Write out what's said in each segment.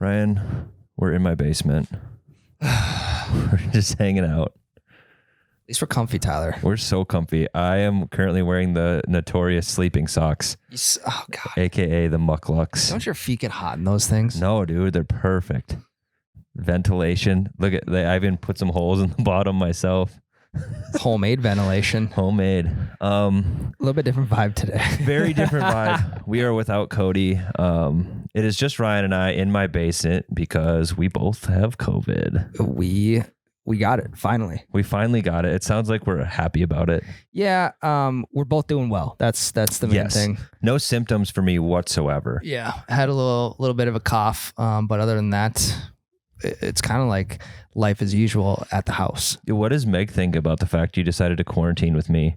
Ryan, we're in my basement. We're just hanging out. At least we're comfy, Tyler. We're so comfy. I am currently wearing the notorious sleeping socks. Oh, God. AKA the mucklucks. Don't your feet get hot in those things? No, dude, they're perfect. Ventilation. Look at I even put some holes in the bottom myself. Homemade ventilation. Homemade. A little bit different vibe today. Very different vibe. We are without Cody. It is just Ryan and I in my basement because we both have COVID. We got it, finally. We finally got it. It sounds like we're happy about it. Yeah, we're both doing well. That's the main thing. No symptoms for me whatsoever. Yeah, I had a little bit of a cough, but other than that, it's kind of like life as usual at the house. What does Meg think about the fact you decided to quarantine with me?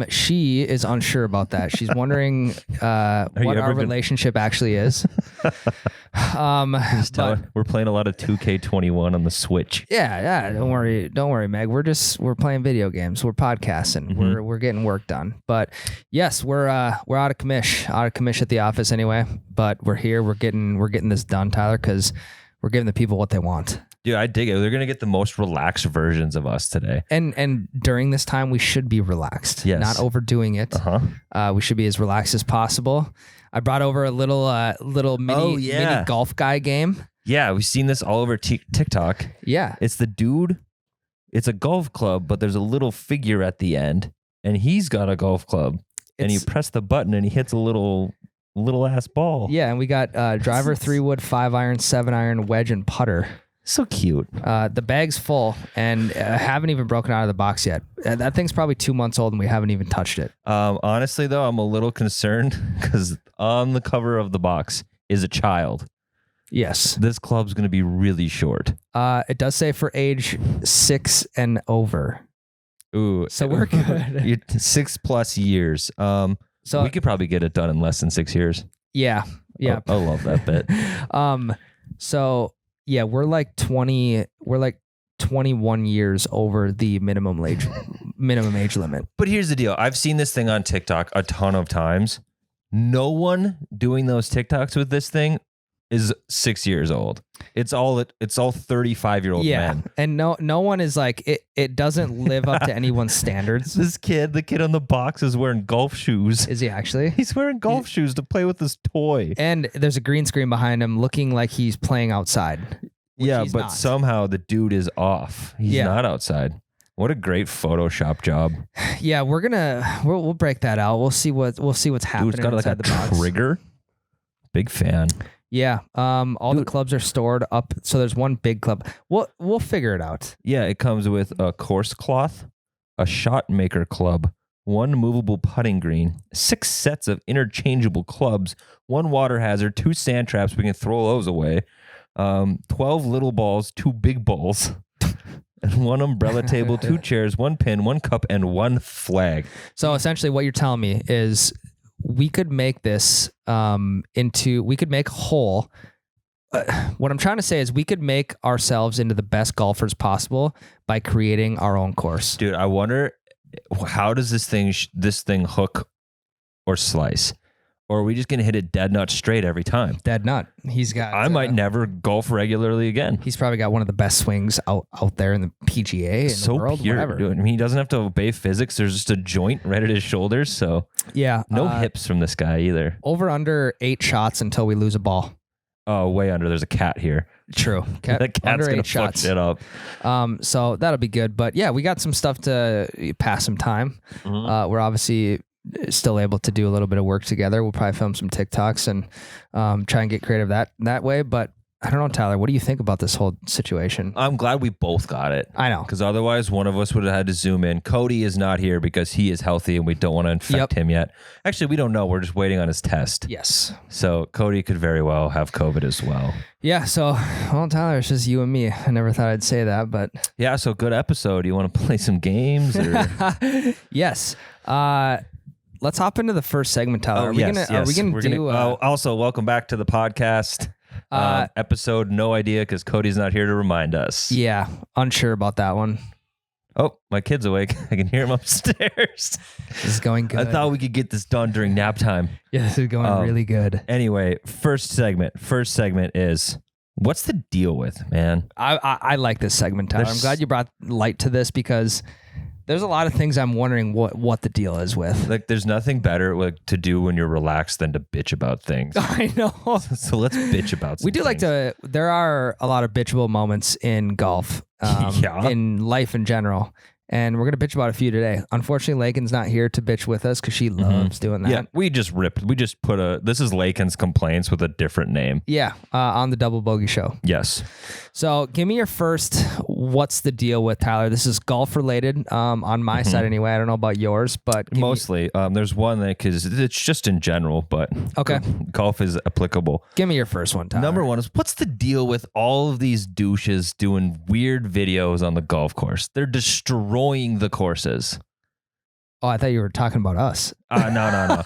She is unsure about that. She's wondering what our relationship actually is. We're playing a lot of 2K21 on the Switch. Yeah. Don't worry, Meg. We're playing video games. We're podcasting. Mm-hmm. We're getting work done. But yes, we're out of commish at the office anyway. But we're here. We're getting this done, Tyler, because we're giving the people what they want. Dude, I dig it. They're going to get the most relaxed versions of us today. And during this time, we should be relaxed. Yes. Not overdoing it. We should be as relaxed as possible. I brought over a little mini golf guy game. Yeah, we've seen this all over TikTok. Yeah. It's the dude. It's a golf club, but there's a little figure at the end, and he's got a golf club. And you press the button, and he hits a little ass ball. Yeah, and we got driver, 3-wood, 5-iron, 7-iron, wedge, and putter. So cute. The bag's full and haven't even broken out of the box yet. That thing's probably 2 months old and we haven't even touched it. Honestly, though, I'm a little concerned because on the cover of the box is a child. Yes. This club's going to be really short. It does say for age 6 and over. Ooh. So we're good. 6+ years. So we could probably get it done in less than 6 years. Yeah. Yeah. I love that bit. So yeah, we're like 21 years over the minimum age limit. But here's the deal. I've seen this thing on TikTok a ton of times. No one doing those TikToks with this thing is 6 years old. It's all 35-year-old men. And no one is like it doesn't live up to anyone's standards. The kid on the box is wearing golf shoes. Is he actually? He's wearing golf shoes to play with this toy. And there's a green screen behind him looking like he's playing outside. Yeah, but not. Somehow the dude is off. He's not outside. What a great Photoshop job. Yeah, we'll break that out. We'll see what's happening. Dude's got inside like the box. Trigger. Big fan. Yeah. All the clubs are stored up. So there's one big club. We'll figure it out. Yeah, it comes with a course cloth, a shot maker club, one movable putting green, 6 sets of interchangeable clubs, 1 water hazard, 2 sand traps. We can throw those away. 12 little balls, 2 big balls, and 1 umbrella table, 2 chairs, 1 pin, 1 cup, and 1 flag. So essentially what you're telling me is we could make this we could make a hole. What I'm trying to say is we could make ourselves into the best golfers possible by creating our own course. Dude, I wonder how does this thing hook or slice? Or are we just going to hit it dead nut straight every time? Dead nut. He's got. I might never golf regularly again. He's probably got one of the best swings out there in the PGA in the world. Pure, whatever. Dude. I mean, he doesn't have to obey physics. There's just a joint right at his shoulders. So yeah, no hips from this guy either. Over under 8 shots until we lose a ball. Oh, way under. There's a cat here. True. That cat's gonna fuck shit up. So that'll be good. But yeah, we got some stuff to pass some time. Mm-hmm. We're obviously still able to do a little bit of work together. We'll probably film some TikToks and try and get creative that way. But I don't know, Tyler, what do you think about this whole situation? I'm glad we both got it. I know. Because otherwise one of us would have had to zoom in. Cody is not here because he is healthy and we don't want to infect him yet. Actually, we don't know. We're just waiting on his test. Yes. So Cody could very well have COVID as well. Yeah. So, well, Tyler, it's just you and me. I never thought I'd say that, but. Yeah. So good episode. You want to play some games? Or? Yes. Let's hop into the first segment, Tyler. Are we gonna do? Also, welcome back to the podcast. Episode, no idea because Cody's not here to remind us. Yeah, unsure about that one. Oh, my kid's awake. I can hear him upstairs. This is going good. I thought we could get this done during nap time. Yeah, this is going really good. Anyway, first segment is, what's the deal with, man? I like this segment, Tyler. I'm glad you brought light to this because there's a lot of things I'm wondering what the deal is with. Like, there's nothing better to do when you're relaxed than to bitch about things. I know. So let's bitch about some We do like things. there are a lot of bitchable moments in golf, in life in general. And we're going to bitch about a few today. Unfortunately, Lakin's not here to bitch with us because she loves doing that. Yeah, we just put this is Lakin's complaints with a different name. Yeah, on the Double Bogey Show. Yes. So give me your first, what's the deal with, Tyler? This is golf related on my side anyway. I don't know about yours, but Mostly. There's one that, because it's just in general, but Okay. golf is applicable. Give me your first one, Tyler. Number one is, what's the deal with all of these douches doing weird videos on the golf course? They're destroying the courses. Oh, I thought you were talking about us. No.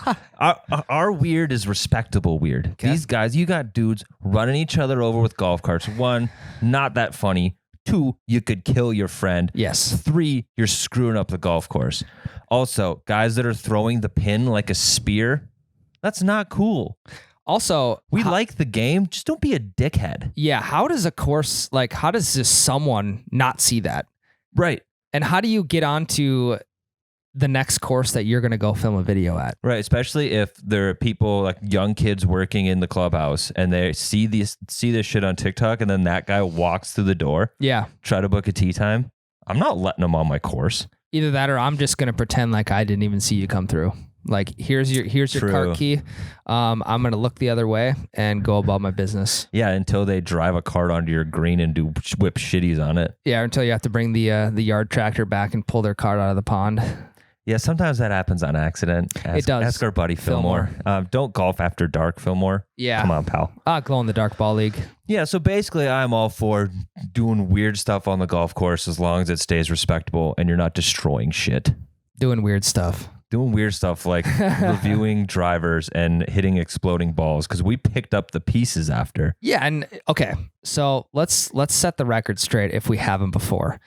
Our weird is respectable weird. Okay. These guys, you got dudes running each other over with golf carts. 1, not that funny. 2, you could kill your friend. Yes. 3, you're screwing up the golf course. Also, guys that are throwing the pin like a spear, that's not cool. Also, We like the game, just don't be a dickhead. yeah, how does this someone not see that? Right. And how do you get onto the next course that you're going to go film a video at? Right, especially if there are people like young kids working in the clubhouse and they see this shit on TikTok, and then that guy walks through the door, Yeah. try to book a tee time. I'm not letting him on my course. Either that or I'm just going to pretend like I didn't even see you come through. Like, here's your True. cart key. I'm going to look the other way and go about my business. Yeah, until they drive a cart onto your green and do whip shitties on it. Yeah, until you have to bring the yard tractor back and pull their cart out of the pond. Yeah, sometimes that happens on accident. It does. Ask our buddy Fillmore. Don't golf after dark, Fillmore. Yeah. Come on, pal. Glow in the dark ball league. Yeah, so basically I'm all for doing weird stuff on the golf course as long as it stays respectable and you're not destroying shit. Doing weird stuff. Doing weird stuff like reviewing drivers and hitting exploding balls, because we picked up the pieces after. Yeah, and okay, so let's set the record straight if we haven't before.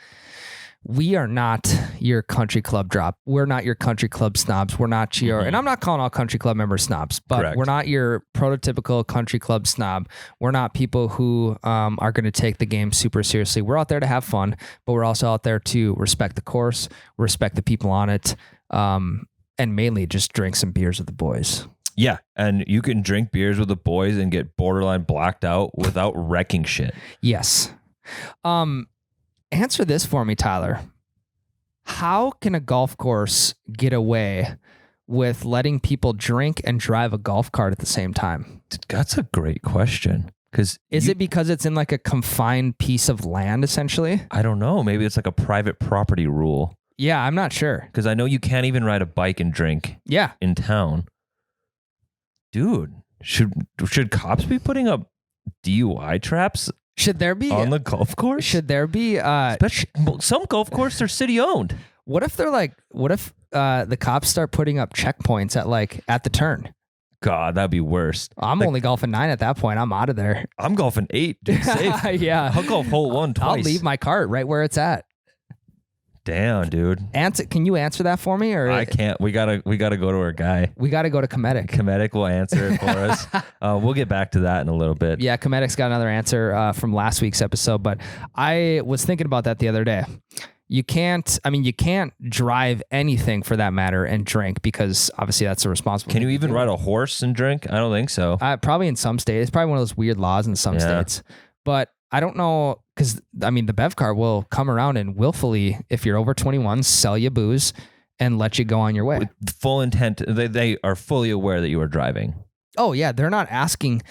We are not your country club drop. We're not your country club snobs. We're not your, and I'm not calling all country club members snobs, but Correct. We're not your prototypical country club snob. We're not people who are going to take the game super seriously. We're out there to have fun, but we're also out there to respect the course, respect the people on it, and mainly just drink some beers with the boys. Yeah, and you can drink beers with the boys and get borderline blacked out without wrecking shit. Yes. Answer this for me, Tyler. How can a golf course get away with letting people drink and drive a golf cart at the same time? That's a great question. Is it because it's in like a confined piece of land, essentially? I don't know. Maybe it's like a private property rule. Yeah, I'm not sure. Because I know you can't even ride a bike and drink Yeah. in town. Dude, should cops be putting up DUI traps Should there be on the golf course? Should there be Some golf courses are city owned. what if the cops start putting up checkpoints at the turn? God, that'd be worse. I'm only golfing 9 at that point. I'm out of there. I'm golfing 8. Dude, safe. Yeah. I'll golf hole 1 twice. I'll leave my cart right where it's at. Damn, dude. Can you answer that for me? Or I can't. We gotta go to our guy. we got to go to Cometic. Cometic will answer it for us. We'll get back to that in a little bit. Yeah, Cometic's got another answer from last week's episode, but I was thinking about that the other day. You can't drive anything for that matter and drink, because obviously that's a responsible. Can you even ride a horse and drink? I don't think so. Probably in some states. It's probably one of those weird laws in some states. But I don't know, because the Bev car will come around and willfully, if you're over 21, sell you booze and let you go on your way. With full intent. They are fully aware that you are driving. Oh yeah, they're not asking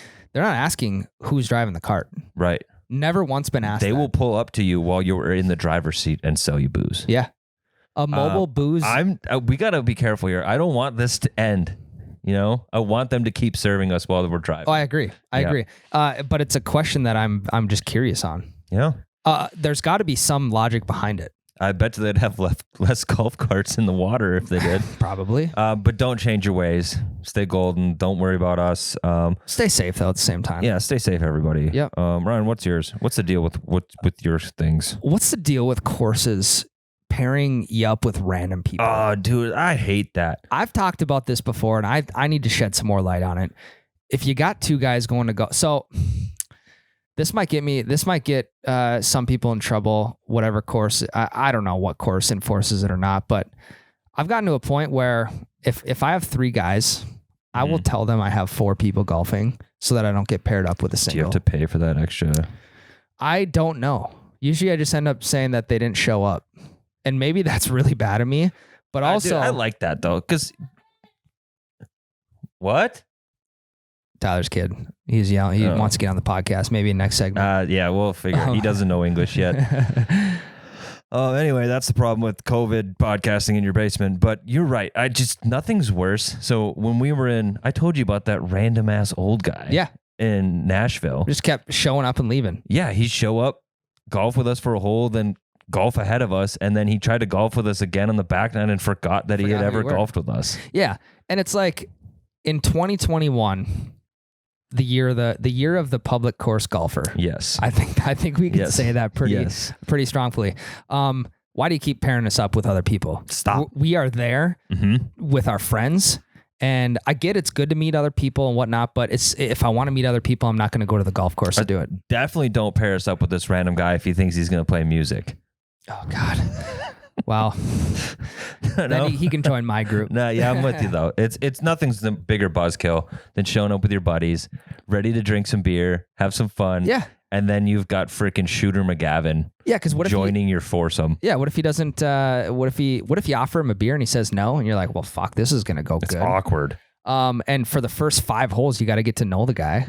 who's driving the cart. Right. Never once been asked. They will pull up to you while you're in the driver's seat and sell you booze. Yeah. A mobile booze. We got to be careful here. I don't want this to end. I want them to keep serving us while we're driving. Oh, I agree. I agree. But it's a question that I'm just curious on. Yeah. There's got to be some logic behind it. I bet they'd have less golf carts in the water if they did. Probably. But don't change your ways. Stay golden. Don't worry about us. Stay safe though at the same time. Yeah, stay safe, everybody. Yep. Ryan, what's yours? What's the deal with your things? What's the deal with courses pairing you up with random people. Oh, dude, I hate that. I've talked about this before, and I need to shed some more light on it. If you got two guys going to go, so this might get some people in trouble, whatever course. I don't know what course enforces it or not, but I've gotten to a point where if I have three guys, I will tell them I have four people golfing so that I don't get paired up with a single. Do you have to pay for that extra? I don't know. Usually I just end up saying that they didn't show up. And maybe that's really bad of me. But also... Dude, I like that, though, because... What? Tyler's kid. He's yelling. He wants to get on the podcast. Maybe next segment. Yeah, we'll figure. He doesn't know English yet. Anyway, that's the problem with COVID podcasting in your basement. But you're right. Nothing's worse. So when we were I told you about that random ass old guy. Yeah. In Nashville. Just kept showing up and leaving. Yeah, he'd show up, golf with us for a hole, then golf ahead of us, and then he tried to golf with us again on the back nine and forgot that he had ever golfed with us. Yeah, and it's like in 2021, the year of the public course golfer. Yes, I think we can say that pretty strongly. Why do you keep pairing us up with other people? Stop. We are there with our friends. And I get it's good to meet other people and whatnot, but if I want to meet other people, I'm not going to go to the golf course to do it. Definitely don't pair us up with this random guy if he thinks he's going to play music. Oh, God. Wow. Then he can join my group. No, yeah, I'm with you, though. It's nothing's a bigger buzzkill than showing up with your buddies, ready to drink some beer, have some fun. Yeah. And then you've got freaking Shooter McGavin joining your foursome. Yeah, what if he doesn't, what if you offer him a beer and he says no, and you're like, well, fuck, this is going to go good. It's awkward. And for the first 5 holes, you got to get to know the guy.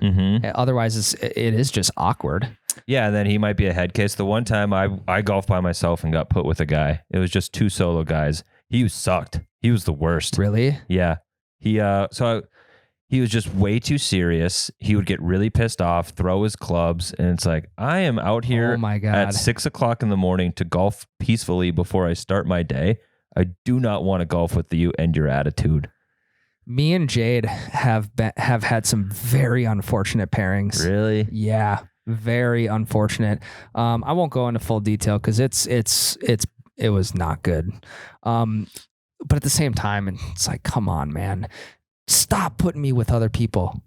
Otherwise, it is just awkward. Yeah, and then he might be a head case. The one time I golfed by myself and got put with a guy. It was just 2 solo guys. He sucked. He was the worst. Really? Yeah. He was just way too serious. He would get really pissed off, throw his clubs, and it's like, I am out here at 6 o'clock in the morning to golf peacefully before I start my day. I do not want to golf with you and your attitude. Me and Jade have had some very unfortunate pairings. Really? Yeah, very unfortunate. I won't go into full detail because it was not good. But at the same time, it's like, come on, man. Stop putting me with other people.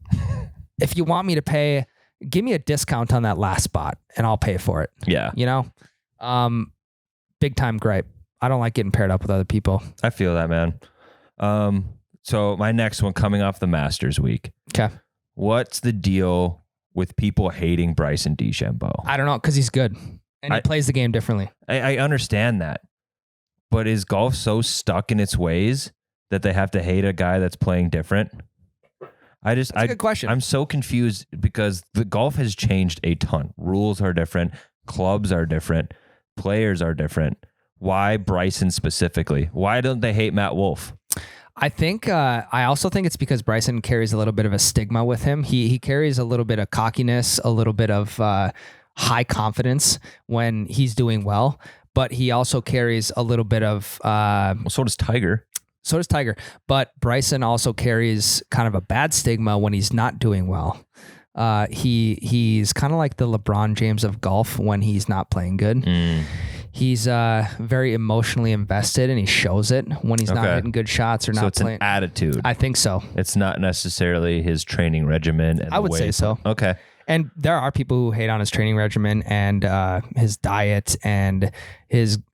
If you want me to pay, give me a discount on that last spot and I'll pay for it. Yeah. You know? Big time gripe. I don't like getting paired up with other people. I feel that, man. So my next one coming off the Masters week. Okay. What's the deal with people hating Bryson DeChambeau? I don't know, because he's good. And he plays the game differently. I understand that. But is golf so stuck in its ways that they have to hate a guy that's playing different? That's a good question. I'm so confused because the golf has changed a ton. Rules are different. Clubs are different. Players are different. Why Bryson specifically? Why don't they hate Matt Wolff? I also think it's because Bryson carries a little bit of a stigma with him. He carries a little bit of cockiness, a little bit of high confidence when he's doing well, but he also carries a little bit of... so does Tiger. But Bryson also carries kind of a bad stigma when he's not doing well. He's kind of like the LeBron James of golf when he's not playing good. He's very emotionally invested and he shows it when he's not hitting good shots or not playing. So playing. An attitude. I think so. It's not necessarily his training regimen. And I would say so. Okay. And there are people who hate on his training regimen and his diet and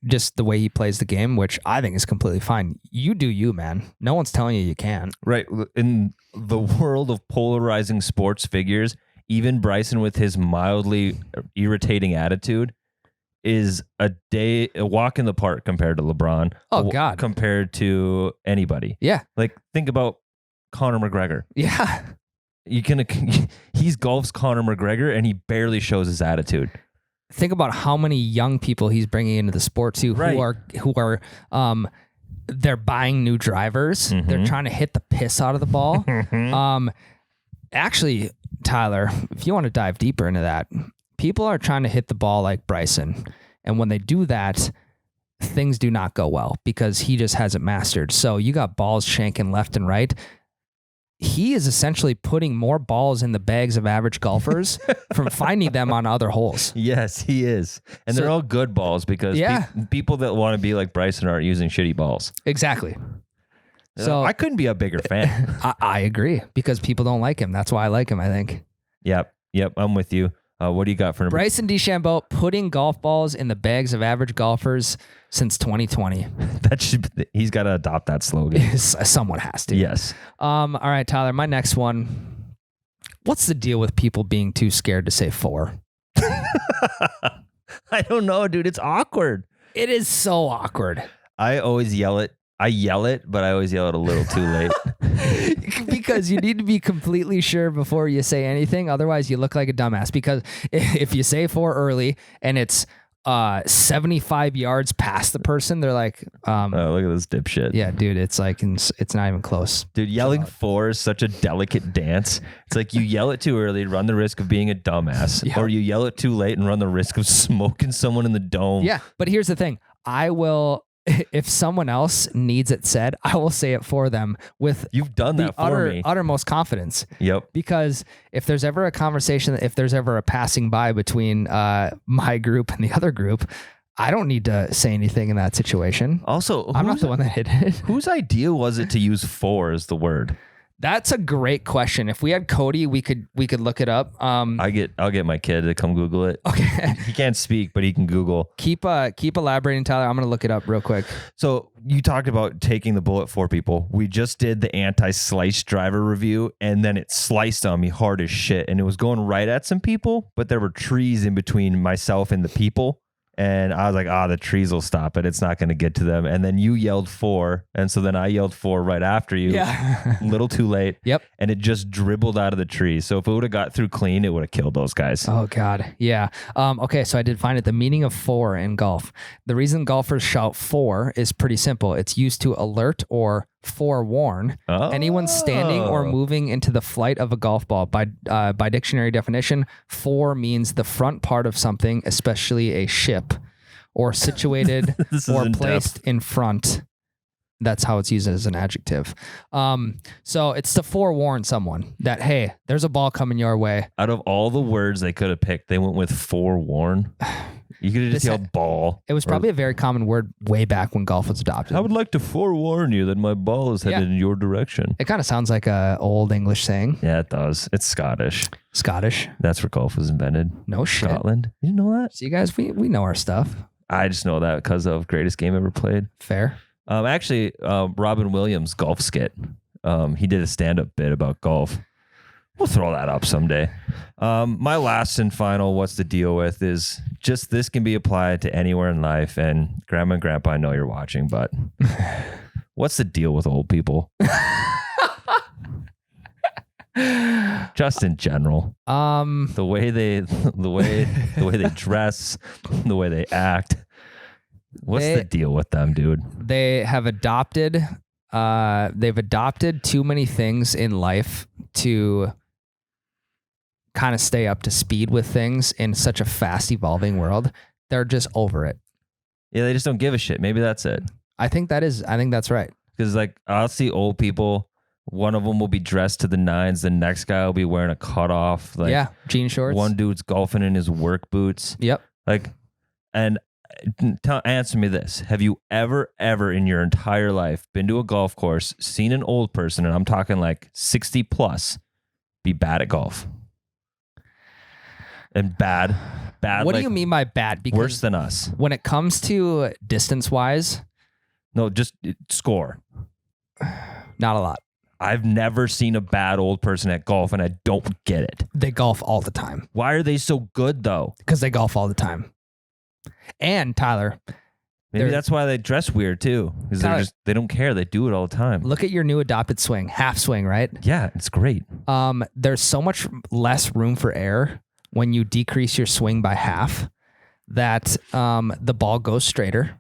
just the way he plays the game, which I think is completely fine. You do you, man. No one's telling you can't. Right. In the world of polarizing sports figures, even Bryson with his mildly irritating attitude is a walk in the park compared to LeBron. Oh, God. Compared to anybody. Yeah. Like, think about Conor McGregor. Yeah. He's golf's Conor McGregor and he barely shows his attitude. Think about how many young people he's bringing into the sport too, who are they're buying new drivers. They're trying to hit the piss out of the ball. Actually, Tyler, if you want to dive deeper into that, people are trying to hit the ball like Bryson. And when they do that, things do not go well because he just hasn't mastered. So you got balls shanking left and right. he is essentially putting more balls in the bags of average golfers from finding them on other holes. Yes, he is. And they're all good balls because people that want to be like Bryson aren't using shitty balls. Exactly. So I couldn't be a bigger fan. I agree because people don't like him. That's why I like him, I think. Yep. I'm with you. What do you got for number? Bryson DeChambeau putting golf balls in the bags of average golfers since 2020. He's got to adopt that slogan. Someone has to. Yes. All right, Tyler, my next one. What's the deal with people being too scared to say Fore? I don't know, dude. It's awkward. It is so awkward. I always yell it. I yell it, but I always yell it a little too late. Because you need to be completely sure before you say anything. Otherwise, you look like a dumbass. Because if you say Fore early and it's 75 yards past the person, they're like, oh, look at this dipshit. Yeah, dude, it's like, it's not even close. Dude, yelling Fore is such a delicate dance. It's like you yell it too early, run the risk of being a dumbass, or you yell it too late and run the risk of smoking someone in the dome. Yeah, but here's the thing. I will... If someone else needs it said, I will say it for them with you've done that for me. Uttermost confidence. Yep. Because if there's ever a conversation, if there's ever a passing by between my group and the other group, I don't need to say anything in that situation. Also, I'm not the one that hit it. Whose idea was it to use Fore as the word? That's a great question. If we had Cody, we could look it up. I'll get my kid to come Google it. Okay. He can't speak, but he can Google. Keep elaborating, Tyler. I'm gonna look it up real quick. So you talked about taking the bullet for people. We just did the anti-slice driver review, and then it sliced on me hard as shit, and it was going right at some people, but there were trees in between myself and the people. And I was like, the trees will stop it. It's not going to get to them. And then you yelled Fore. And so then I yelled Fore right after you. Yeah. A little too late. Yep. And it just dribbled out of the trees. So if it would have got through clean, it would have killed those guys. Oh, God. Yeah. Okay, so I did find it. The meaning of Fore in golf. The reason golfers shout Fore is pretty simple. It's used to alert or forewarn anyone standing or moving into the flight of a golf ball. By dictionary definition, Fore means the front part of something, especially a ship, or situated or placed in front. That's how it's used as an adjective. So it's to forewarn someone that, hey, there's a ball coming your way. Out of all the words they could have picked, they went with forewarn. You could have just yelled ball. It was probably a very common word way back when golf was adopted. I would like to forewarn you that my ball is headed in your direction. It kind of sounds like a old English saying. Yeah, it does. It's Scottish. Scottish. That's where golf was invented. No shit. Scotland. You didn't know that? See, guys, we know our stuff. I just know that because of greatest game ever played. Fair. Actually, Robin Williams' golf skit. He did a stand-up bit about golf. We'll throw that up someday. My last and final what's the deal with is just this can be applied to anywhere in life. And Grandma and Grandpa, I know you're watching, but what's the deal with old people? Just in general. The way they dress, the way they act. What's the deal with them, dude? They have adopted too many things in life to kind of stay up to speed with things in such a fast evolving world. They're just over it. Yeah, they just don't give a shit. Maybe that's it. I think that's right. Because like I'll see old people, one of them will be dressed to the nines, the next guy will be wearing a cutoff. Like, jean shorts. One dude's golfing in his work boots. Yep. Answer me this. Have you ever in your entire life been to a golf course, seen an old person, and I'm talking like 60 plus, be bad at golf? And bad. What do you mean by bad? Because worse than us. When it comes to distance wise. No, just score. Not a lot. I've never seen a bad old person at golf, and I don't get it. They golf all the time. Why are they so good, though? Because they golf all the time. And Tyler, maybe that's why they dress weird too. Because they don't care. They do it all the time. Look at your new adopted swing, half swing, right? Yeah, it's great. There's so much less room for error when you decrease your swing by half that the ball goes straighter,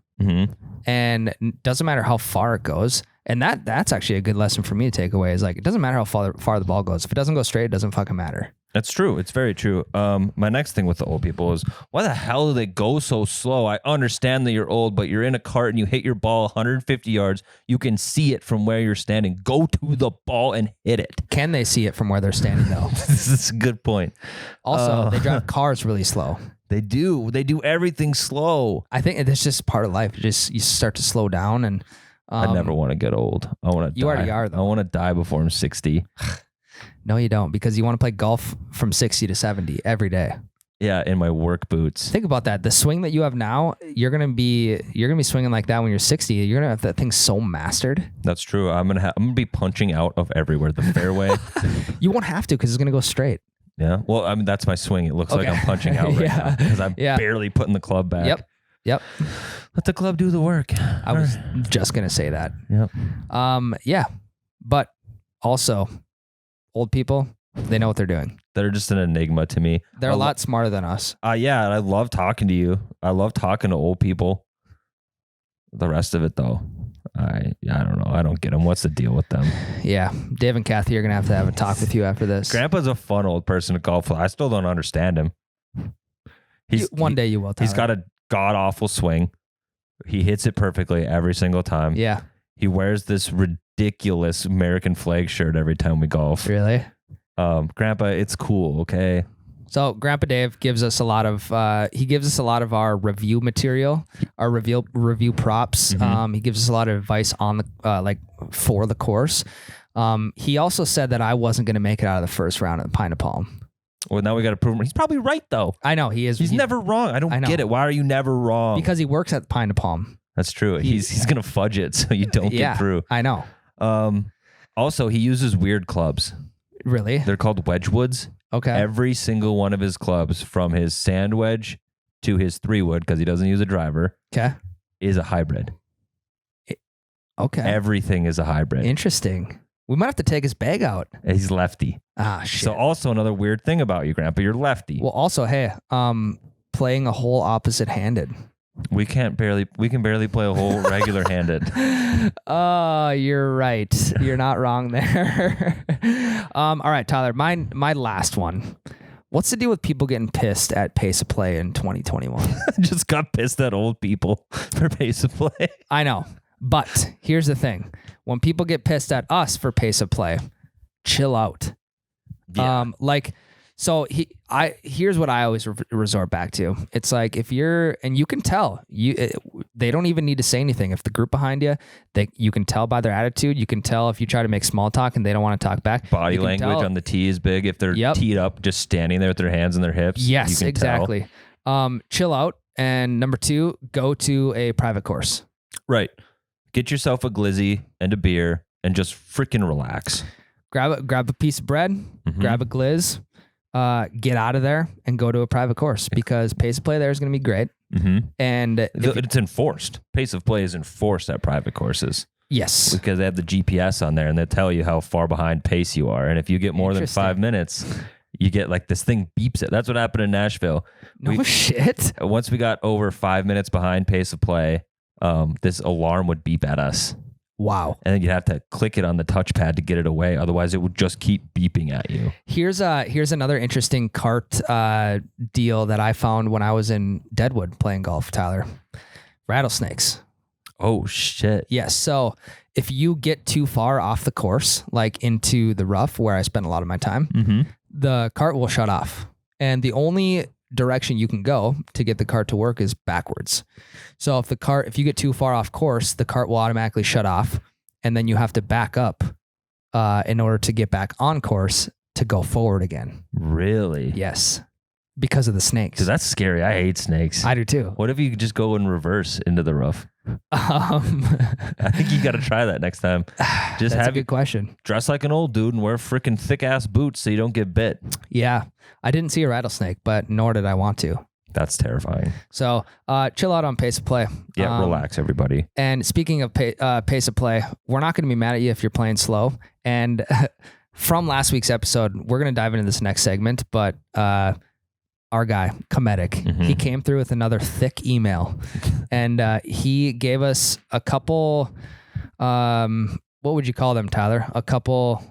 and it doesn't matter how far it goes. And that's actually a good lesson for me to take away. Is like it doesn't matter how far the ball goes. If it doesn't go straight, it doesn't fucking matter. That's true. It's very true. My next thing with the old people is, why the hell do they go so slow? I understand that you're old, but you're in a cart and you hit your ball 150 yards. You can see it from where you're standing. Go to the ball and hit it. Can they see it from where they're standing, though? This is a good point. Also, they drive cars really slow. They do. They do everything slow. I think it's just part of life. You start to slow down, and I never want to get old. I want to die. You already are, though. I want to die before I'm 60. No, you don't, because you want to play golf from 60 to 70 every day. Yeah, in my work boots. Think about that. The swing that you have now, you're gonna be swinging like that when you're 60. You're gonna have that thing so mastered. That's true. I'm gonna be punching out of everywhere. The fairway. You won't have to, because it's gonna go straight. Yeah. Well, I mean, that's my swing. It looks like I'm punching out right now because I'm barely putting the club back. Yep. Let the club do the work. I was just gonna say that. Yep. Yeah, but also, old people, they know what they're doing. They're just an enigma to me. They're a lot smarter than us. Yeah, and I love talking to you. I love talking to old people. The rest of it, though, I don't know. I don't get them. What's the deal with them? Yeah, Dave and Kathy are gonna have to have a talk with you after this. Grandpa's a fun old person to golf with. I still don't understand him. One day you will. Tyler. He's got a god awful swing. He hits it perfectly every single time. Yeah. He wears this ridiculous American flag shirt every time we golf. Really? Grandpa, it's cool, okay? So Grandpa Dave gives us a lot of our review material, our review props. Mm-hmm. He gives us a lot of advice on the for the course. He also said that I wasn't going to make it out of the first round at the Pine of Palm. Well, now we got to prove him. He's probably right, though. I know he is. He's never wrong. I don't get it. Why are you never wrong? Because he works at the Pine of Palm. That's true. He's going to fudge it so you don't get through. I know. Also, he uses weird clubs. Really? They're called Wedgewoods. Okay. Every single one of his clubs, from his sand wedge to his 3-wood, because he doesn't use a driver, is a hybrid. Okay. Everything is a hybrid. Interesting. We might have to take his bag out. He's lefty. Ah, shit. So also another weird thing about you, Grandpa, you're lefty. Well, also, hey, playing a hole opposite-handed. We can barely play a hole regular handed. Oh, you're right. You're not wrong there. All right, Tyler, my last one. What's the deal with people getting pissed at pace of play in 2021? Just got pissed at old people for pace of play. I know. But here's the thing. When people get pissed at us for pace of play, chill out. Yeah. Here's what I always resort back to. It's like, if you're, and you can tell, they don't even need to say anything. If the group behind you, you can tell by their attitude. You can tell if you try to make small talk and they don't want to talk back. Body language on the tee is big. If they're teed up, just standing there with their hands on their hips. Yes, you can exactly. Chill out. And number 2, go to a private course. Right. Get yourself a glizzy and a beer and just freaking relax. Grab a piece of bread, grab a glizz. Get out of there and go to a private course, because pace of play there is going to be great. Mm-hmm. And it's enforced. Pace of play is enforced at private courses. Yes. Because they have the GPS on there and they tell you how far behind pace you are. And if you get more than 5 minutes, you get like this thing beeps it. That's what happened in Nashville. Shit. Once we got over 5 minutes behind pace of play, this alarm would beep at us. Wow. And then you'd have to click it on the touchpad to get it away. Otherwise, it would just keep beeping at you. Here's another interesting cart deal that I found when I was in Deadwood playing golf, Tyler. Rattlesnakes. Oh, shit. Yes. So if you get too far off the course, like into the rough where I spend a lot of my time, the cart will shut off. And the only direction you can go to get the cart to work is backwards. So if you get too far off course, the cart will automatically shut off, and then you have to back up in order to get back on course to go forward again. Really? Yes. Because of the snakes. Because that's scary. I hate snakes. I do too. What if you could just go in reverse into the rough? I think you got to try that next time. Just that's a good question. Dress like an old dude and wear freaking thick ass boots so you don't get bit. Yeah. I didn't see a rattlesnake, but nor did I want to. That's terrifying. So chill out on pace of play. Yeah, relax, everybody. And speaking of pace of play, we're not going to be mad at you if you're playing slow. And from last week's episode, we're going to dive into this next segment, but our guy, Comedic, he came through with another thick email. And he gave us a couple, what would you call them, Tyler? A couple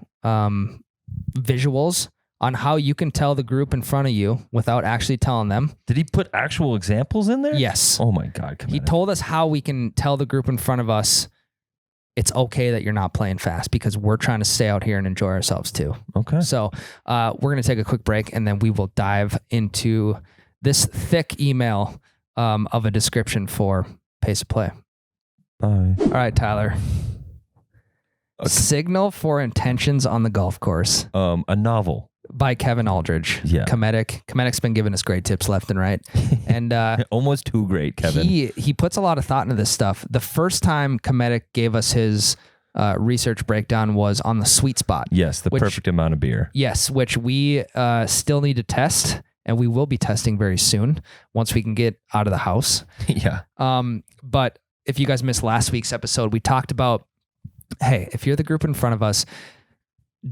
visuals on how you can tell the group in front of you without actually telling them. Did he put actual examples in there? Yes. Oh my God. He told us how we can tell the group in front of us it's okay that you're not playing fast because we're trying to stay out here and enjoy ourselves too. Okay. So we're going to take a quick break and then we will dive into this thick email of a description for pace of play. Bye. All right, Tyler. Okay. Signal for Intentions on the Golf Course. A novel. By Kevin Aldridge. Yeah. Cometic's been giving us great tips left and right. And almost too great, Kevin. He puts a lot of thought into this stuff. The first time Cometic gave us his research breakdown was on the sweet spot. Yes, the perfect amount of beer. Yes, which we still need to test, and we will be testing very soon once we can get out of the house. Yeah. But if you guys missed last week's episode, we talked about, hey, if you're the group in front of us,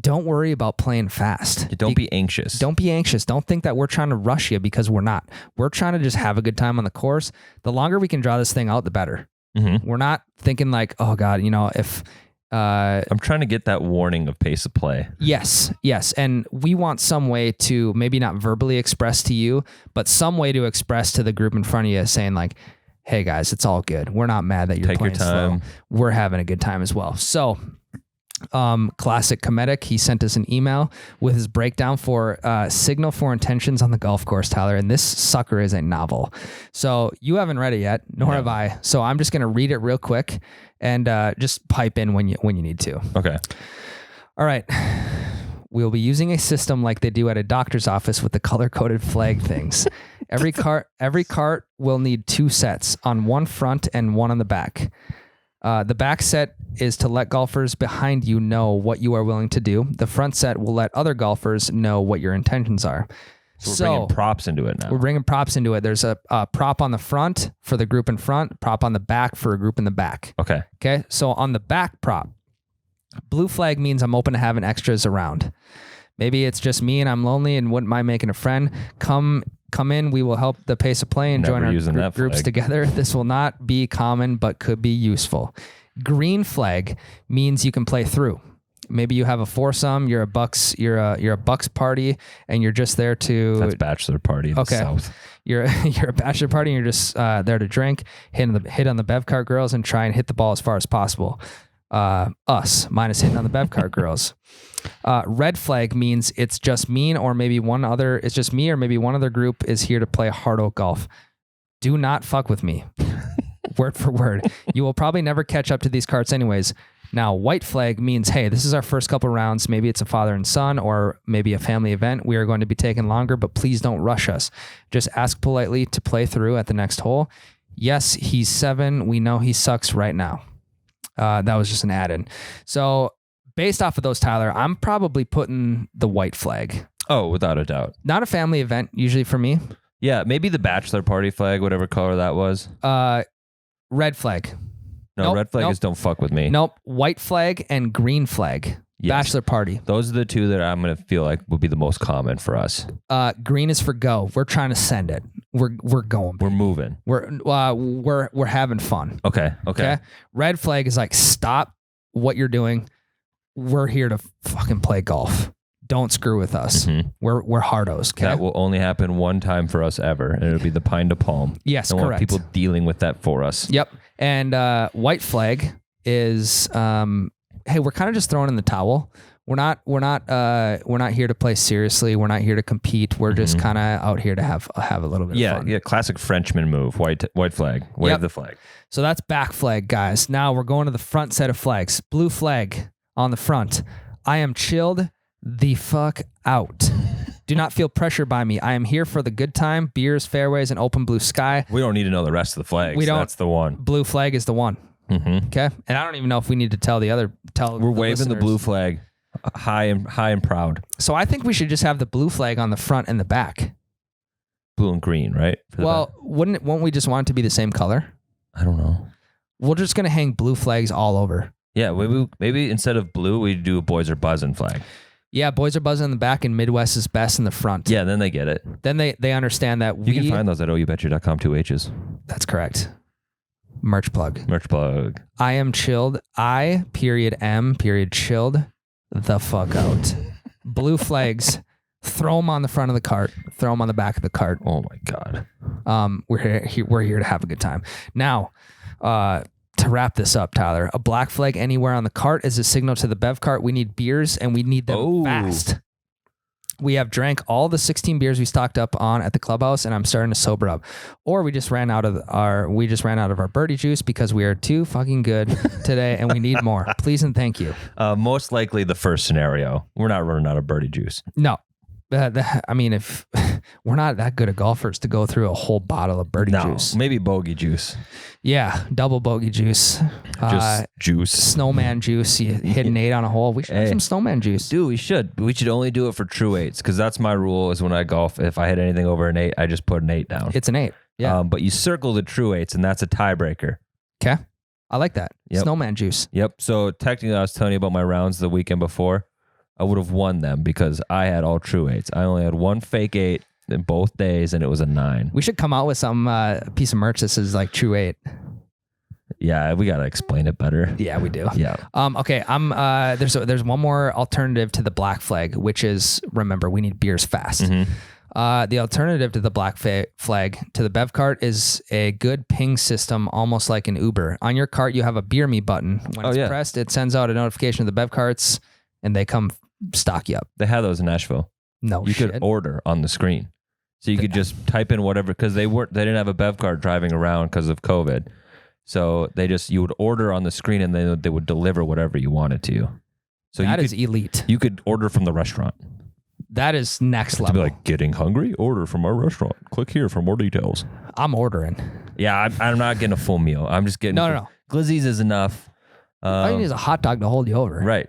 don't worry about playing fast. Don't be anxious. Don't be anxious. Don't think that we're trying to rush you because we're not. We're trying to just have a good time on the course. The longer we can draw this thing out, the better. Mm-hmm. We're not thinking like, oh God, if... I'm trying to get that warning of pace of play. Yes. And we want some way to maybe not verbally express to you, but some way to express to the group in front of you saying like, hey guys, it's all good. We're not mad that you're playing slow. We're having a good time as well. So... classic Cometic, he sent us an email with his breakdown for Signal for Intentions on the Golf Course, Tyler, and this sucker is a novel. So you haven't read it yet, nor have I. So I'm just going to read it real quick and just pipe in when you need to. Okay. All right. We'll be using a system like they do at a doctor's office with the color-coded flag things. Every cart will need 2 sets, on one front and one on the back. The back set is to let golfers behind you know what you are willing to do. The front set will let other golfers know what your intentions are. So we're bringing props into it now. We're bringing props into it. There's a prop on the front for the group in front, prop on the back for a group in the back. Okay. So on the back prop, blue flag means I'm open to having extras around. Maybe it's just me and I'm lonely and wouldn't mind making a friend. Come in, we will help the pace of play and join our groups together. This will not be common, but could be useful. Green flag means you can play through. Maybe you have a foursome, you're a Bucks party, and you're just there to... That's bachelor party in the South. You're a bachelor party and you're just there to drink, hit on the bev cart girls, and try and hit the ball as far as possible. Us, minus hitting on the bev cart girls. Red flag means it's just me or maybe one other group is here to play hard oak golf. Do not fuck with me. Word for word. You will probably never catch up to these carts anyways. Now, white flag means, hey, this is our first couple rounds. Maybe it's a father and son or maybe a family event. We are going to be taking longer, but please don't rush us. Just ask politely to play through at the next hole. Yes, he's 7. We know he sucks right now. That was just an add-in. So based off of those, Tyler, I'm probably putting the white flag. Oh, without a doubt. Not a family event usually for me. Yeah, maybe the bachelor party flag, whatever color that was. Red flag. No, red flag is don't fuck with me. Nope. White flag and green flag. Yes. Bachelor party. Those are the 2 that I'm going to feel like would be the most common for us. Green is for go. We're trying to send it. We're going. We're moving. We're having fun. Okay. Red flag is like, stop what you're doing. We're here to fucking play golf. Don't screw with us. Mm-hmm. We're hardos. Okay? That will only happen one time for us ever, and it'll be the pine to palm. Yes, Don't correct. want people dealing with that for us. Yep. And white flag is, hey, we're kind of just throwing in the towel. We're not here to play seriously. We're not here to compete. We're just kind of out here to have a little bit of fun. Yeah, classic Frenchman move. White flag. Wave the flag. So that's back flag, guys. Now we're going to the front set of flags. Blue flag on the front. I am chilled the fuck out. Do not feel pressure by me. I am here for the good time, beers, fairways, and open blue sky. We don't need to know the rest of the flags. We don't. That's the one. Blue flag is the one. Mm-hmm. Okay. And I don't even know if we need to tell We're waving the blue flag high and proud. So I think we should just have the blue flag on the front and the back. Blue and green, right? Well, won't we just want it to be the same color? I don't know. We're just going to hang blue flags all over. Yeah. Maybe instead of blue, we do a boys are buzzing flag. Yeah, boys are buzzing in the back and Midwest is best in the front. Yeah, then they get it. Then they understand that you can find those at oubetcher.com, 2 H's. That's correct. Merch plug. I am chilled. I, period, am, period, chilled the fuck out. Blue flags throw them on the front of the cart, throw them on the back of the cart. Oh my God. We're here to have a good time. Now, to wrap this up, Tyler, a black flag anywhere on the cart is a signal to the bev cart. We need beers and we need them fast. We have drank all the 16 beers we stocked up on at the clubhouse, and I'm starting to sober up. Or we just ran out of our birdie juice because we are too fucking good today and we need more. Please and thank you. Most likely the first scenario. We're not running out of birdie juice. No. I mean, if we're not that good at golfers to go through a whole bottle of birdie juice. Maybe bogey juice. Yeah, double bogey juice. Just juice. Snowman juice. You hit an 8 on a hole. We should have some snowman juice. Dude, we should. We should only do it for true 8s because that's my rule is when I golf, if I hit anything over an 8, I just put an 8 down. It's an 8. Yeah. But you circle the true 8s and that's a tiebreaker. Okay. I like that. Yep. Snowman juice. Yep. So technically I was telling you about my rounds the weekend before. I would have won them because I had all true 8s. I only had one fake 8 in both days, and it was a 9. We should come out with some piece of merch that says like true 8. Yeah, we gotta explain it better. Yeah, we do. Yeah. Okay. There's one more alternative to the black flag, which is remember we need beers fast. Mm-hmm. The alternative to the black flag to the bev cart is a good ping system, almost like an Uber. On your cart, you have a beer me button. When it's pressed, it sends out a notification to the bev carts, and they come stock you up. They have those in Nashville. No, you could order on the screen, so you could just type in whatever because they didn't have a bev cart driving around because of COVID, so you would order on the screen and then they would deliver whatever you wanted to you. So that is elite. You could order from the restaurant. That is next level. To be like getting hungry, order from our restaurant. Click here for more details. I'm ordering. Yeah, I'm not getting a full meal. I'm just getting no. Glizzies is enough. All you need is a hot dog to hold you over. Right.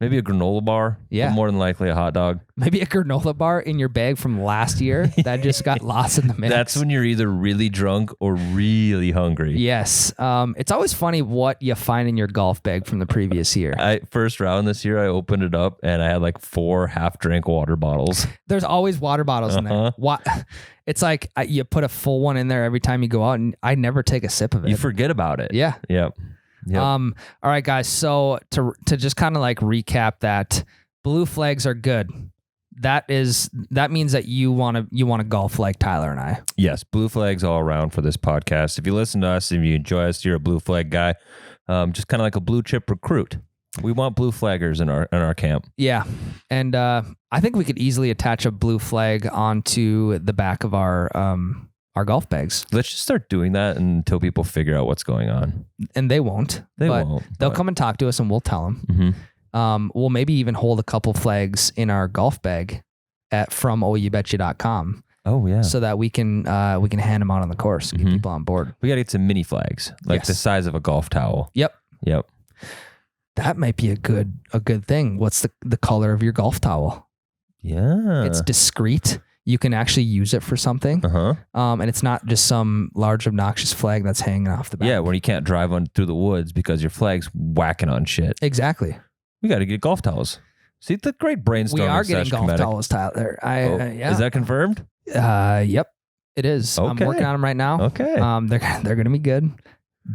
Maybe a granola bar. Yeah. But more than likely a hot dog. Maybe a granola bar in your bag from last year that just got lost in the mix. That's when you're either really drunk or really hungry. Yes. It's always funny what you find in your golf bag from the previous year. First round this year, I opened it up and I had like 4 half-drank water bottles. There's always water bottles in there. It's like you put a full one in there every time you go out, and I never take a sip of it. You forget about it. Yeah. Yep. All right, guys. So to just kind of like recap that, blue flags are good. That means that you want to golf like Tyler and I. Yes, blue flags all around for this podcast. If you listen to us, if you enjoy us, you're a blue flag guy. Just kind of like a blue chip recruit. We want blue flaggers in our camp. Yeah, and I think we could easily attach a blue flag onto the back of our golf bags. Let's just start doing that until people figure out what's going on. And they won't. They'll come and talk to us and we'll tell them. Mm-hmm. We'll maybe even hold a couple flags in our golf bag from oyoubetcha.com. Oh, yeah. So that we can hand them out on the course and get people on board. We got to get some mini flags, like the size of a golf towel. Yep. That might be a good thing. What's the color of your golf towel? Yeah. It's discreet. You can actually use it for something. And it's not just some large obnoxious flag that's hanging off the back. Yeah, when you can't drive through the woods because your flag's whacking on shit. Exactly. We got to get golf towels. See, the great brainstorming. We are getting golf towels, Tyler. Yeah. Is that confirmed? Yep, it is. Okay. I'm working on them right now. Okay. They're gonna be good.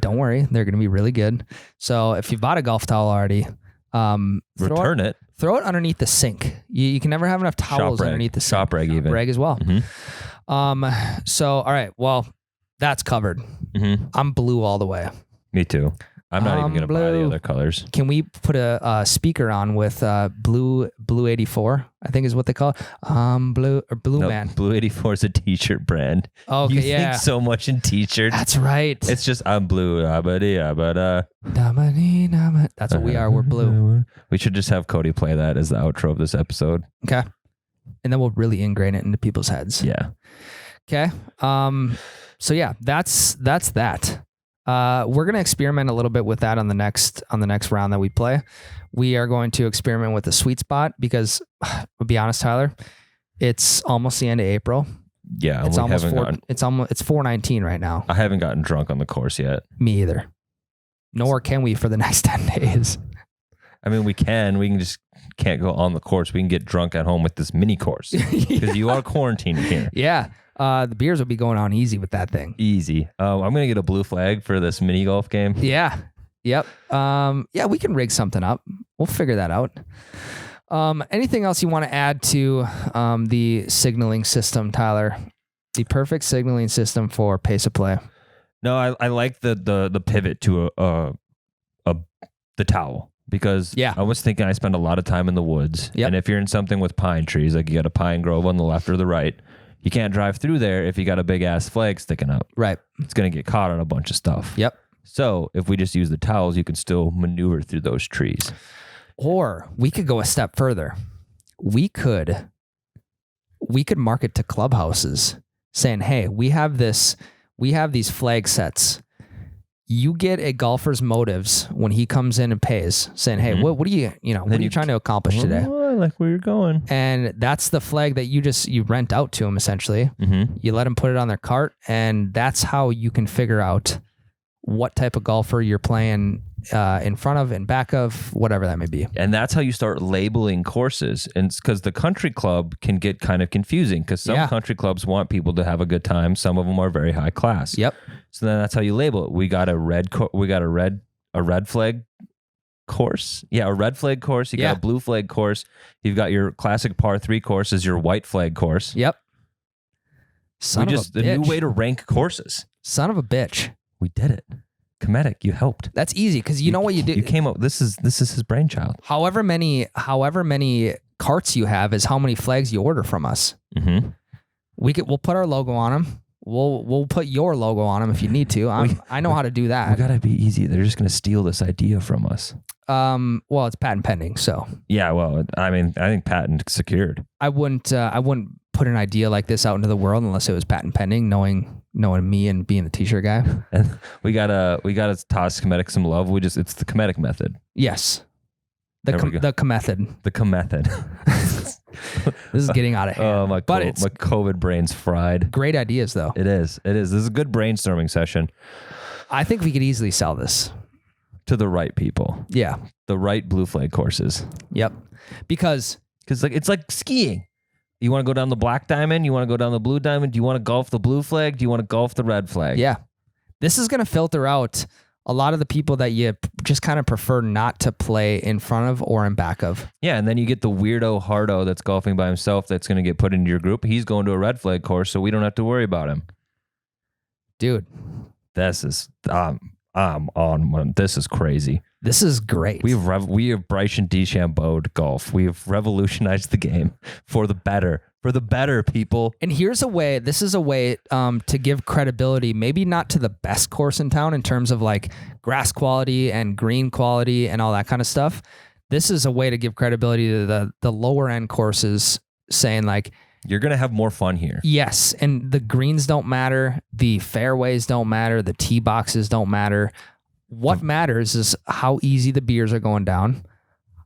Don't worry, they're gonna be really good. So if you bought a golf towel already, return it. Throw it underneath the sink. You can never have enough towels underneath the sink. Shop rag even. Rag as well. So all right, well, that's covered. I'm blue all the way. Me too. I'm not even going to buy the other colors. Can we put a speaker on with blue 84? I think is what they call it. Blue Man. Blue 84 is a t-shirt brand. Okay, you think so much in t-shirts. That's right. It's just I'm blue. That's what we are. We're blue. We should just have Cody play that as the outro of this episode. Okay. And then we'll really ingrain it into people's heads. Yeah. Okay. So yeah, that's that. We're going to experiment a little bit with that on the next round that we play. We are going to experiment with the sweet spot because, to be honest, Tyler, it's almost the end of April. Yeah, it's 4:19 right now. I haven't gotten drunk on the course yet. Me either. Nor can we for the next 10 days. I mean, we can just can't go on the course. We can get drunk at home with this mini course because you are quarantined here. Yeah. The beers will be going on easy with that thing. Easy. I'm going to get a blue flag for this mini golf game. Yeah. Yep. Yeah, we can rig something up. We'll figure that out. Anything else you want to add to the signaling system, Tyler? The perfect signaling system for pace of play. No, I like the pivot to the towel, because I was thinking I spend a lot of time in the woods. Yep. And if you're in something with pine trees, like you got a pine grove on the left or the right, you can't drive through there if you got a big ass flag sticking up. Right. It's going to get caught on a bunch of stuff. Yep. So if we just use the towels, you can still maneuver through those trees. Or we could go a step further. We could market to clubhouses saying, hey, we have these flag sets. You get a golfer's motives when he comes in and pays, saying, hey, what are you trying to accomplish today? I like where you're going. And that's the flag that you rent out to them, essentially. Mm-hmm. You let them put it on their cart, and that's how you can figure out what type of golfer you're playing in front of and back of, whatever that may be. And that's how you start labeling courses. And because the country club can get kind of confusing, because some country clubs want people to have a good time. Some of them are very high class. Yep. So then that's how you label it. We got a red flag course. Yeah, a red flag course. You got a blue flag course. You've got your classic par 3 course is your white flag course. Yep. The new way to rank courses. Son of a bitch. We did it. Cometic, you helped. That's easy, because you know what you do. You came up. This is his brainchild. However many carts you have is how many flags you order from us. Mm-hmm. We'll put our logo on them. We'll put your logo on them if you need to. I know how to do that. We gotta be easy. They're just gonna steal this idea from us. Well, it's patent pending, so. Yeah, well, I mean, I think patent secured. I wouldn't put an idea like this out into the world unless it was patent pending, knowing me and being the t-shirt guy. And we gotta toss Cometic some love. It's the Cometic method. Yes. The Comethod. The Comethod. This is getting out of hand. Oh, my COVID brain's fried. Great ideas, though. It is. This is a good brainstorming session. I think we could easily sell this to the right people. Yeah. The right blue flag courses. Yep. Because it's like skiing. You want to go down the black diamond? You want to go down the blue diamond? Do you want to golf the blue flag? Do you want to golf the red flag? Yeah. This is going to filter out a lot of the people that you just kind of prefer not to play in front of or in back of. Yeah, and then you get the weirdo hardo that's golfing by himself that's going to get put into your group. He's going to a red flag course, so we don't have to worry about him. Dude. This is... I'm on one. This is crazy. This is great. We have Bryson DeChambeau golf. We have revolutionized the game for the better. For the better, people. And this is a way to give credibility, maybe not to the best course in town in terms of like grass quality and green quality and all that kind of stuff. This is a way to give credibility to the lower end courses, saying like, you're going to have more fun here. Yes. And the greens don't matter. The fairways don't matter. The tee boxes don't matter. What matters is how easy the beers are going down,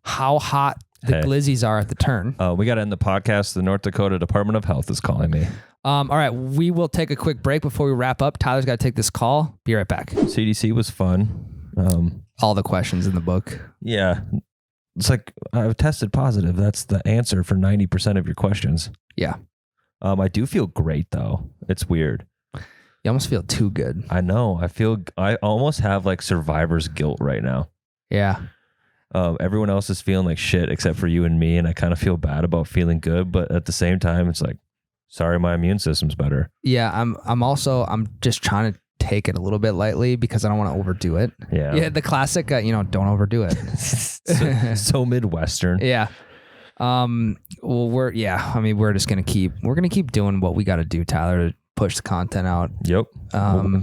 how hot the glizzies are at the turn. We got to end the podcast. The North Dakota Department of Health is calling me. All right. We will take a quick break before we wrap up. Tyler's got to take this call. Be right back. CDC was fun. All the questions in the book. Yeah. It's like, I've tested positive. That's the answer for 90% of your questions. Yeah. I do feel great, though. It's weird. You almost feel too good. I know. I almost have like survivor's guilt right now. Yeah. Everyone else is feeling like shit except for you and me, and I kind of feel bad about feeling good, but at the same time, it's like, sorry, my immune system's better. Yeah. I'm just trying to take it a little bit lightly because I don't want to overdo it. Yeah. The classic, don't overdo it. so Midwestern. Yeah. Well, we're just going to keep doing what we got to do, Tyler, to push the content out. Yep.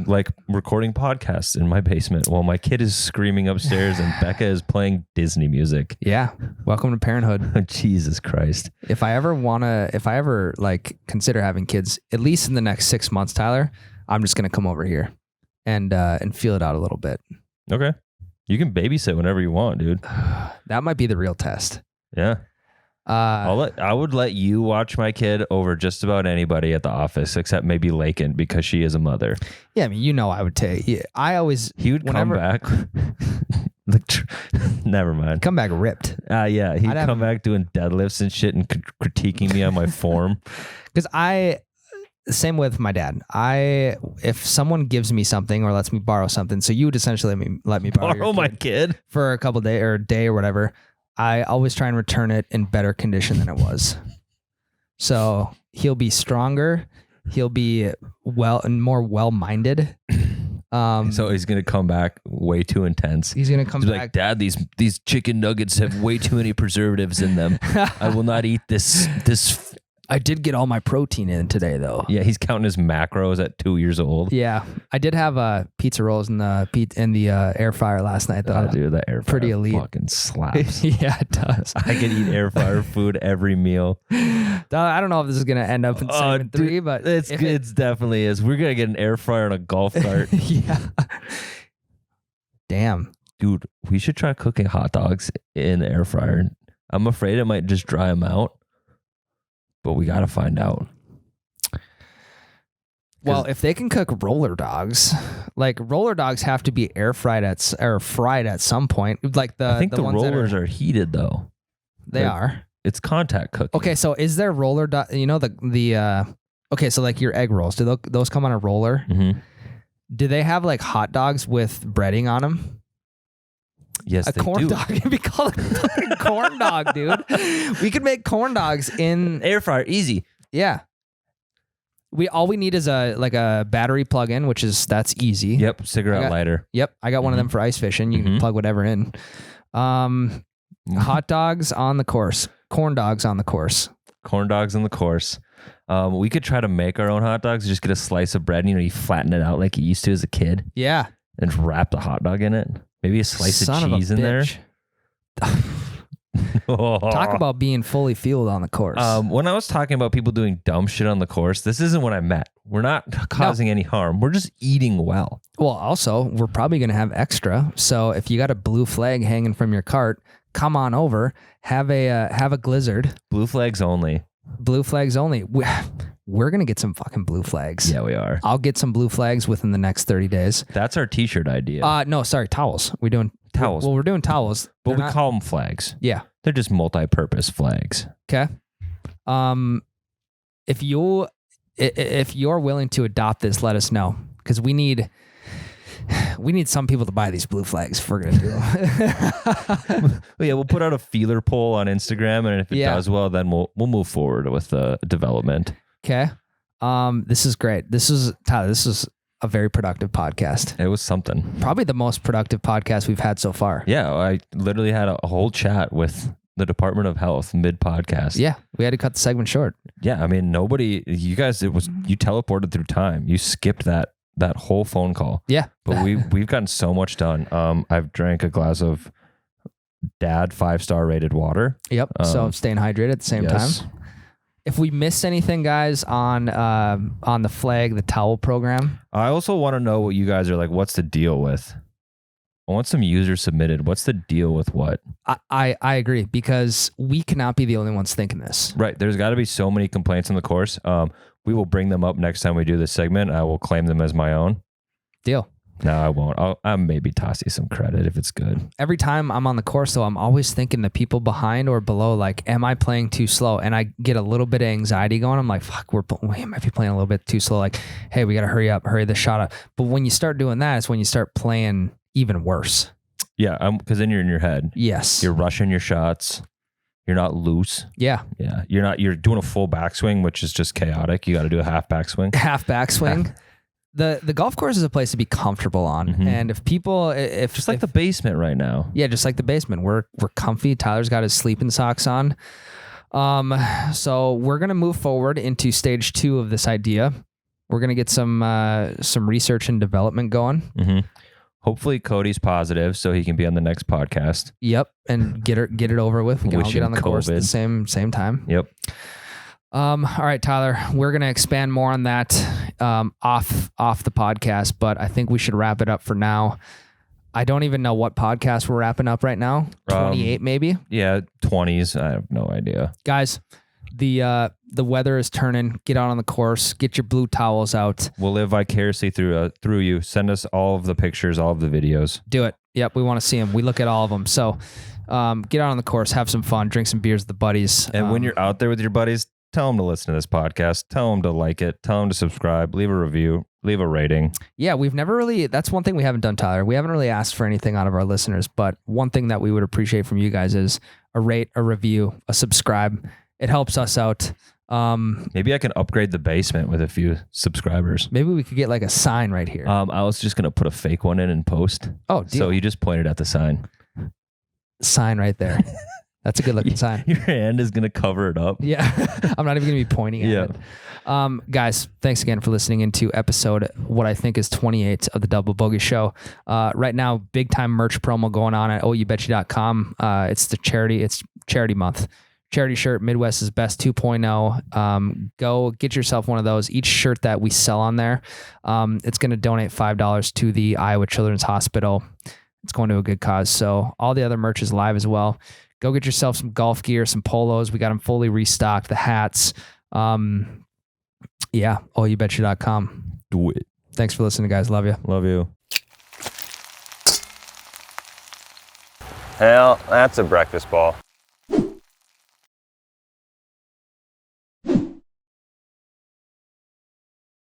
Like recording podcasts in my basement while my kid is screaming upstairs and Becca is playing Disney music. Yeah. Welcome to parenthood. Jesus Christ. If I ever like consider having kids, at least in the next 6 months, Tyler, I'm just going to come over here and feel it out a little bit. Okay. You can babysit whenever you want, dude. That might be the real test. Yeah. I would let you watch my kid over just about anybody at the office, except maybe Lakin, because she is a mother. Yeah, I mean, I would take. He would come back. Never mind. Come back ripped. Yeah, he'd come back doing deadlifts and shit and critiquing me on my form. Because same with my dad. If someone gives me something or lets me borrow something, so you would essentially let me borrow my kid for a couple days or a day or whatever. I always try and return it in better condition than it was. So he'll be stronger. He'll be more well-minded. So he's gonna come back way too intense. He's gonna come back like, Dad, these chicken nuggets have way too many preservatives in them. I will not eat this. I did get all my protein in today, though. Yeah, he's counting his macros at 2 years old. Yeah, I did have pizza rolls in the air fryer last night, though. Oh, dude, that air fryer pretty elite. fucking slaps. Yeah, it does. I could eat air fryer food every meal. I don't know if this is gonna end up in segment 3, but it's definitely is. We're gonna get an air fryer and a golf cart. Yeah. Damn. Dude, we should try cooking hot dogs in the air fryer. I'm afraid it might just dry them out, but we gotta find out. Well, if they can cook roller dogs, like roller dogs have to be fried at some point. Like I think the ones rollers are heated though. They are. It's contact cooking. Okay, so is there roller dog? You know okay, so like your egg rolls, do those come on a roller? Mm-hmm. Do they have like hot dogs with breading on them? Yes, a they corn do. dog. It'd be called a fucking corn dog, dude. We could make corn dogs in air fryer, easy. Yeah. All we need is a battery plug-in, that's easy. Yep, cigarette lighter. Yep, I got one of them for ice fishing. You can plug whatever in. Hot dogs on the course. Corn dogs on the course. Corn dogs on the course. We could try to make our own hot dogs. Just get a slice of bread and you flatten it out like you used to as a kid. Yeah. And wrap the hot dog in it. Maybe a slice of cheese in there. Talk about being fully fueled on the course. When I was talking about people doing dumb shit on the course, this isn't what I meant. We're not causing any harm. We're just eating well. Well, also, we're probably going to have extra. So if you got a blue flag hanging from your cart, come on over. Have a Glizzard. Blue flags only. Blue flags only. We're going to get some fucking blue flags. Yeah, we are. I'll get some blue flags within the next 30 days. That's our t-shirt idea. No, sorry, towels. We're doing towels. We're doing towels. But we call them flags. Yeah. They're just multi-purpose flags. Okay. If you're willing to adopt this, let us know, because we need some people to buy these blue flags if we're gonna do them. Well, yeah, we'll put out a feeler poll on Instagram, and if it does well, then we'll move forward with the development. Okay. This is great. Tyler, this is a very productive podcast. It was something. Probably the most productive podcast we've had so far. Yeah, I literally had a whole chat with the Department of Health mid-podcast. Yeah, we had to cut the segment short. Yeah, I mean, you teleported through time. You skipped that whole phone call. Yeah. But we've gotten so much done. I've drank a glass of Dad 5-star rated water. Yep. So I'm staying hydrated at the same time. If we missed anything, guys, on the flag, the towel program. I also want to know what you guys are like. What's the deal with? I want some user submitted. What's the deal with what? I agree, because we cannot be the only ones thinking this. Right. There's got to be so many complaints on the course. We will bring them up next time we do this segment. I will claim them as my own. Deal. No, I won't. I'll maybe toss you some credit if it's good. Every time I'm on the course, though, I'm always thinking the people behind or below, like, am I playing too slow? And I get a little bit of anxiety going. I'm like, fuck, we might be playing a little bit too slow. Like, hey, we got to hurry this shot up. But when you start doing that, it's when you start playing even worse. Yeah, because then you're in your head. Yes. You're rushing your shots. You're not loose. Yeah. Yeah. You're doing a full backswing, which is just chaotic. You got to do a half backswing. Half backswing. The golf course is a place to be comfortable on. Mm-hmm. And if the basement right now. Yeah, just like the basement. We're comfy. Tyler's got his sleeping socks on. So we're gonna move forward into stage 2 of this idea. We're gonna get some research and development going. Mm-hmm. Hopefully Cody's positive so he can be on the next podcast. Yep, and get it over with. We can all get on the course at the same time. Yep. All right, Tyler, we're going to expand more on that off the podcast, but I think we should wrap it up for now. I don't even know what podcast we're wrapping up right now. 28 maybe? Yeah, 20s. I have no idea. Guys, the weather is turning. Get out on the course. Get your blue towels out. We'll live vicariously through you. Send us all of the pictures, all of the videos. Do it. Yep, we want to see them. We look at all of them. So get out on the course, have some fun, drink some beers with the buddies. And when you're out there with your buddies, tell them to listen to this podcast. Tell them to like it. Tell them to subscribe. Leave a review. Leave a rating. Yeah, we've never really, that's one thing we haven't done, Tyler. We haven't really asked for anything out of our listeners, but one thing that we would appreciate from you guys is a rate, a review, a subscribe. It helps us out. Maybe I can upgrade the basement with a few subscribers. Maybe we could get like a sign right here. I was just going to put a fake one in post. Oh, deal. So you just pointed at the sign. Sign right there. That's a good looking sign. Your hand is going to cover it up. Yeah. I'm not even going to be pointing at it. Guys, thanks again for listening into episode, what I think is 28 of the Double Bogey Show. Right now, big time merch promo going on at oubetcha.com. It's charity month. Charity shirt, Midwest's Best 2.0. Go get yourself one of those. Each shirt that we sell on there, it's going to donate $5 to the Iowa Children's Hospital. It's going to a good cause. So all the other merch is live as well. Go get yourself some golf gear, some polos. We got them fully restocked. The hats. oubetcha.com. Do it. Thanks for listening, guys. Love you. Love you. Hell, that's a breakfast ball.